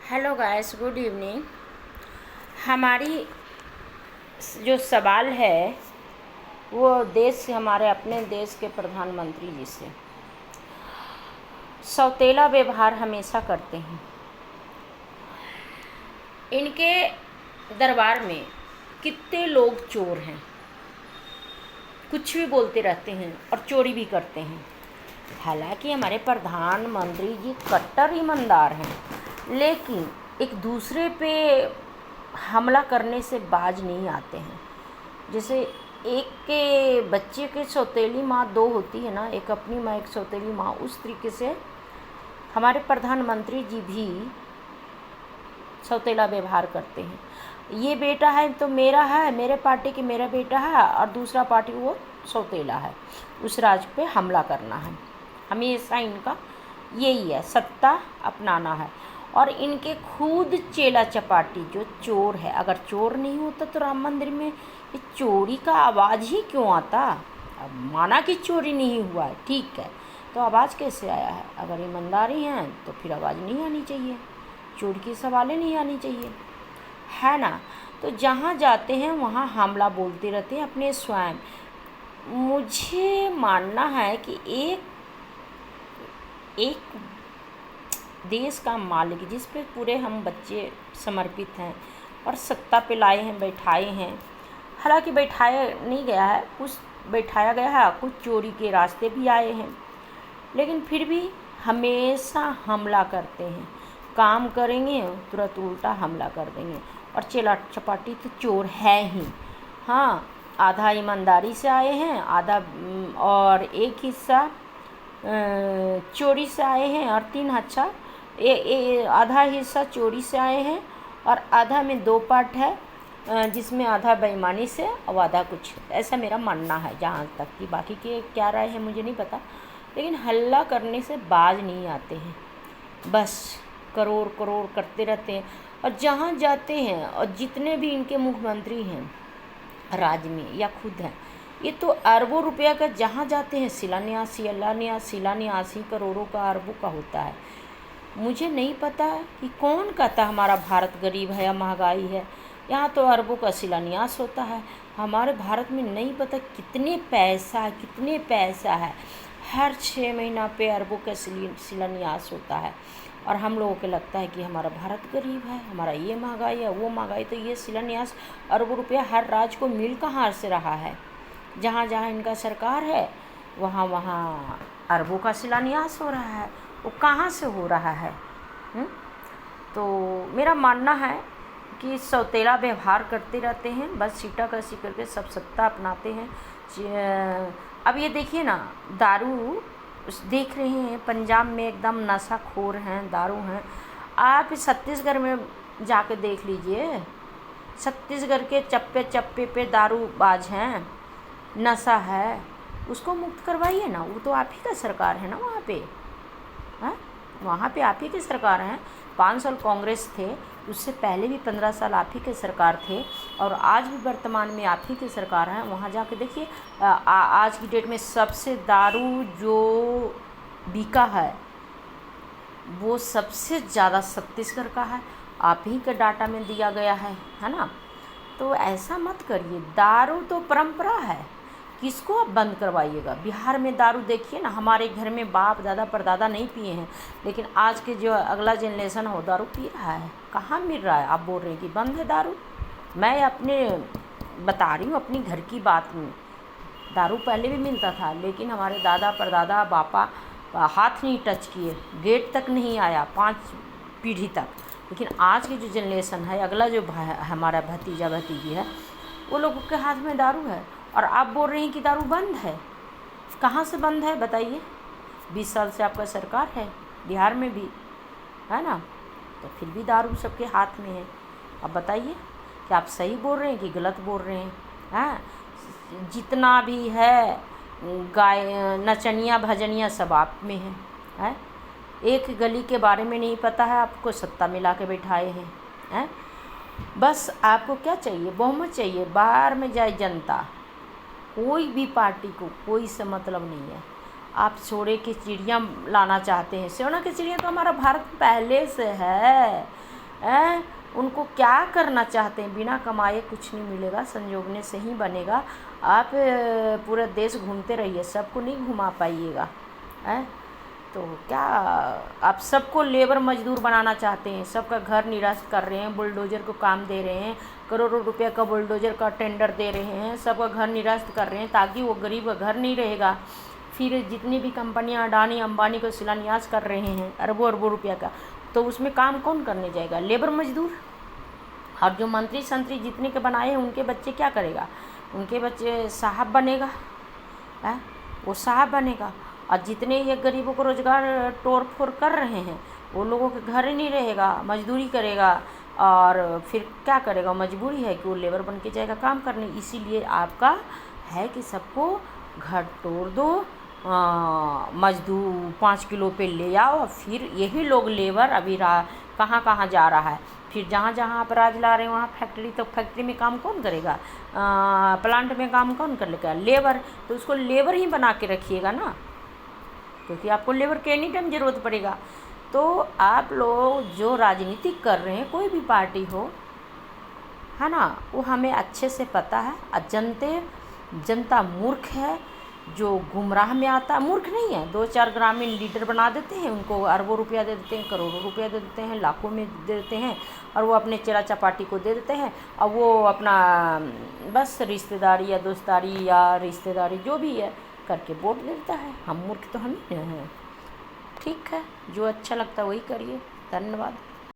Hello guys, good evening. हमारी जो सवाल है वो हमारे अपने देश के प्रधानमंत्री जी से। सौतेला व्यवहार हमेशा करते हैं। इनके दरबार में कितने लोग चोर हैं, कुछ भी बोलते रहते हैं और चोरी भी करते हैं। हालांकि हमारे प्रधानमंत्री जी कट्टर ईमानदार हैं, लेकिन एक दूसरे पे हमला करने से बाज नहीं आते हैं। जैसे एक के बच्चे के सौतेली माँ दो होती है ना, एक अपनी माँ एक सौतेली माँ, उस तरीके से हमारे प्रधानमंत्री जी भी सौतेला व्यवहार करते हैं। ये बेटा है तो मेरा है, मेरे पार्टी की मेरा बेटा है, और दूसरा पार्टी वो सौतेला है, उस राज्य पे हमला करना है। हमेशा इनका यही है, सत्ता अपनाना है। और इनके खुद चेला चपाटी जो चोर है, अगर चोर नहीं होता तो राम मंदिर में ये चोरी का आवाज़ ही क्यों आता। अब माना कि चोरी नहीं हुआ है, ठीक है, तो आवाज़ कैसे आया है? अगर ईमानदारी है तो फिर आवाज़ नहीं आनी चाहिए, चोरी की सवालें नहीं आनी चाहिए, है ना। तो जहाँ जाते हैं वहाँ हमला बोलते रहते हैं अपने स्वयं। मुझे मानना है कि एक देश का मालिक जिस पे पूरे हम बच्चे समर्पित हैं और सत्ता पे लाए हैं, बैठाए हैं। हालांकि बैठाया नहीं गया है, कुछ बैठाया गया है, कुछ चोरी के रास्ते भी आए हैं, लेकिन फिर भी हमेशा हमला करते हैं। काम करेंगे तुरंत उल्टा हमला कर देंगे। और चेला चपाटी तो चोर है ही। हाँ, आधा ईमानदारी से आए हैं, आधा और एक हिस्सा चोरी से आए हैं, और आधा हिस्सा चोरी से आए हैं, और आधा में दो पार्ट है, जिसमें आधा बेईमानी से और आधा कुछ, ऐसा मेरा मानना है। जहाँ तक कि बाकी के क्या राय है मुझे नहीं पता, लेकिन हल्ला करने से बाज नहीं आते हैं, बस करोड़ करोड़ करते रहते हैं। और जहाँ जाते हैं, और जितने भी इनके मुख्यमंत्री हैं राज्य में या खुद हैं, ये तो अरबों रुपया का जहाँ जाते हैं शिलान्यास ही करोड़ों का अरबों का होता है। मुझे नहीं पता कि कौन कहता हमारा भारत गरीब है या महंगाई है। यहाँ तो अरबों का शिलान्यास होता है। हमारे भारत में नहीं पता कितने पैसा है। हर 6 महीना पे अरबों का शिलान्यास होता है, और हम लोगों को लगता है कि हमारा भारत गरीब है, हमारा ये महंगाई है वो महंगाई। तो ये शिलान्यास अरबों रुपया हर राज्य को मिल कहाँ से रहा है? जहाँ जहाँ इनका सरकार है वहाँ वहाँ अरबों का शिलान्यास हो रहा है। वो कहाँ से हो रहा है? तो मेरा मानना है कि सौतेला व्यवहार करते रहते हैं, बस सीटा कसी करके सब सत्ता अपनाते हैं। अब ये देखिए ना, दारू देख रहे हैं, पंजाब में एकदम नशाखोर हैं, दारू हैं। आप छत्तीसगढ़ में जाके देख लीजिए, छत्तीसगढ़ के चप्पे चप्पे पे दारूबाज हैं, नशा है, उसको मुक्त करवाइए ना। वो तो आप ही का सरकार है ना वहाँ पे, हाँ, वहाँ पे आप ही की सरकार है। 5 साल कांग्रेस थे, उससे पहले भी 15 साल आप ही के सरकार थे, और आज भी वर्तमान में आप ही की सरकार है। वहाँ जाके देखिए, आज की डेट में सबसे दारू जो बिका है वो सबसे ज़्यादा छत्तीसगढ़ का है, आप ही के डाटा में दिया गया है ना। तो ऐसा मत करिए, दारू तो परंपरा है, किसको आप बंद करवाइएगा? बिहार में दारू देखिए ना, हमारे घर में बाप दादा परदादा नहीं पिए हैं, लेकिन आज के जो अगला जनरेशन है वो दारू पी रहा है। कहाँ मिल रहा है? आप बोल रहे हैं कि बंद है दारू। मैं अपने बता रही हूँ अपनी घर की बात में। दारू पहले भी मिलता था, लेकिन हमारे दादा परदादा बापा हाथ नहीं टच किए, गेट तक नहीं आया 5 पीढ़ी तक। लेकिन आज की जो जनरेशन है, अगला जो हमारा भतीजा भतीजी है, वो लोगों के हाथ में दारू है, और आप बोल रहे हैं कि दारू बंद है। कहाँ से बंद है बताइए? 20 साल से आपका सरकार है, बिहार में भी है ना, तो फिर भी दारू सबके हाथ में है। अब बताइए कि आप सही बोल रहे हैं कि गलत बोल रहे हैं? हाँ, जितना भी है गाय नचनिया भजनिया सब आप में है। एक गली के बारे में नहीं पता है, आपको सत्ता में ला के बैठाए हैं। बस आपको क्या चाहिए? बहुमत चाहिए, बाहर में जाए जनता, कोई भी पार्टी को कोई से मतलब नहीं है। आप सोने की चिड़िया लाना चाहते हैं, सोने की चिड़िया तो हमारा भारत पहले से है। हैं, उनको क्या करना चाहते हैं। बिना कमाए कुछ नहीं मिलेगा, संजोगने से ही बनेगा। आप पूरा देश घूमते रहिए, सबको नहीं घुमा पाइएगा। हैं, तो क्या आप सबको लेबर मजदूर बनाना चाहते हैं, सबका घर निरस्त कर रहे हैं, बुलडोजर को काम दे रहे हैं, करोड़ों रुपए का बुलडोजर का टेंडर दे रहे हैं, सबका घर निरस्त कर रहे हैं ताकि वो गरीब का घर नहीं रहेगा। फिर जितनी भी कंपनियां अडानी अंबानी को शिलान्यास कर रहे हैं अरबों अरबों रुपया का, तो उसमें काम कौन करने जाएगा? लेबर मजदूर। और जो मंत्री संतरी जितने के बनाए हैं उनके बच्चे क्या करेगा? उनके बच्चे साहब बनेगा, है वो साहब बनेगा। और जितने ये गरीबों को रोज़गार तोड़ फोड़ कर रहे हैं वो लोगों के घर ही नहीं रहेगा, मजदूरी करेगा। और फिर क्या करेगा? मजबूरी है कि वो लेबर बन के जाएगा काम करने। इसीलिए आपका है कि सबको घर तोड़ दो, मजदूर 5 किलो पे ले आओ। फिर यही लोग लेबर अभी कहाँ कहाँ जा रहा है। फिर जहाँ जहाँ आप राज ला रहे हैं वहाँ फैक्ट्री, तो फैक्ट्री में काम कौन करेगा? प्लांट में काम कौन कर लेगा? लेबर। तो उसको लेबर ही बना के रखिएगा ना, क्योंकि आपको लेबर की एनी टाइम ज़रूरत पड़ेगा। तो आप लोग जो राजनीति कर रहे हैं, कोई भी पार्टी हो, है ना, वो हमें अच्छे से पता है। जनता मूर्ख है, जो गुमराह में आता है। मूर्ख नहीं है, 2-4 ग्रामीण लीडर बना देते हैं, उनको अरबों रुपया दे देते हैं, करोड़ों रुपया दे देते हैं, लाखों में दे देते हैं, और वो अपने चेला चपाटी को दे देते हैं। और वो अपना बस रिश्तेदारी या दोस्तारी या रिश्तेदारी जो भी है करके वोट देता है। हम मूर्ख तो हम ही हैं। ठीक है, जो अच्छा लगता है वही करिए। धन्यवाद।